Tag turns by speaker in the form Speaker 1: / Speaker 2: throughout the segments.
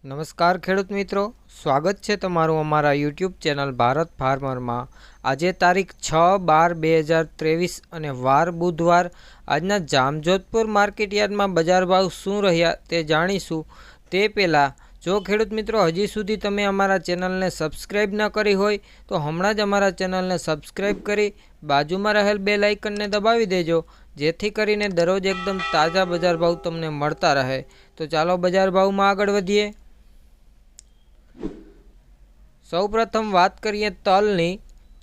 Speaker 1: નમસ્કાર ખેડૂત મિત્રો, સ્વાગત છે તમારું અમારા યુટ્યુબ ચેનલ ભારત ફાર્મરમાં। આજે તારીખ 6/12/2023 અને વાર બુધવાર। આજના જામજોધપુર માર્કેટયાર્ડમાં બજાર ભાવ શું રહ્યા તે જાણીશું। તે પહેલાં જો ખેડૂત મિત્રો હજી સુધી તમે અમારા ચેનલને સબસ્ક્રાઈબ ન કરી હોય તો હમણાં જ અમારા ચેનલને સબસ્ક્રાઈબ કરી બાજુમાં રહેલ બેલ આઇકનને દબાવી દેજો, જેથી કરીને દરરોજ એકદમ તાજા બજાર ભાવ તમને મળતા રહે। તો ચાલો બજાર ભાવમાં આગળ વધીએ। સૌપ્રથમ વાત કરીએ તલની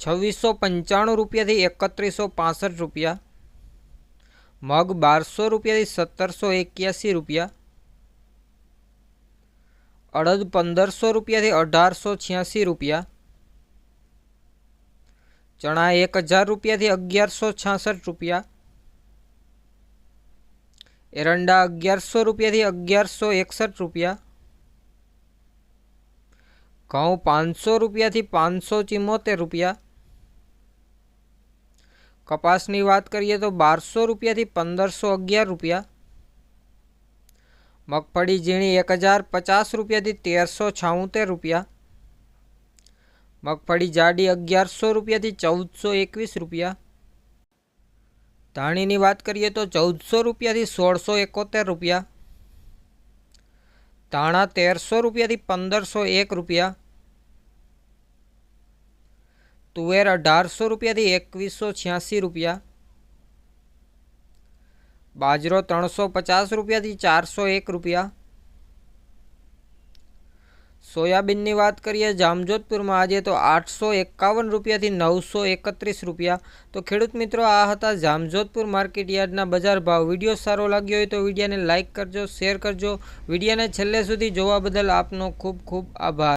Speaker 1: 2695 રૂપિયાથી 3165 રૂપિયા, મગ 1200 રૂપિયાથી 1781 રૂપિયા, અડદ 1500 રૂપિયાથી 1886 રૂપિયા, ચણા 1000 રૂપિયાથી 1166 રૂપિયા, એરંડા 1100 રૂપિયાથી 1161 રૂપિયા, ઘઉં 500 રૂપિયાથી 574 રૂપિયા, કપાસની વાત કરીએ તો 1200 રૂપિયાથી 1511 રૂપિયા, મગફળી ઝીણી 1050 રૂપિયાથી 1376 રૂપિયા, મગફળી જાડી 1100 રૂપિયાથી 1421 રૂપિયા, ધાણીની વાત કરીએ તો 1400 રૂપિયાથી 1671 રૂપિયા, ધાણા 1300 રૂપિયાથી 1501 રૂપિયા, તુવેર 1800 રૂપિયાથી 2186 રૂપિયા, બાજરો 350 રૂપિયાથી 401 રૂપિયા, સોયાબીનની વાત કરીએ જામજોધપુરમાં આજે તો 851 રૂપિયાથી 931 રૂપિયા। તો ખેડૂત મિત્રો, આ હતા જામજોધપુર માર્કેટયાર્ડના બજાર ભાવ। વિડીયો સારો લાગ્યો હોય તો વિડીયોને લાઇક કરજો, શેર કરજો। વિડીયોને છેલ્લે સુધી જોવા બદલ આપનો ખૂબ ખૂબ આભાર।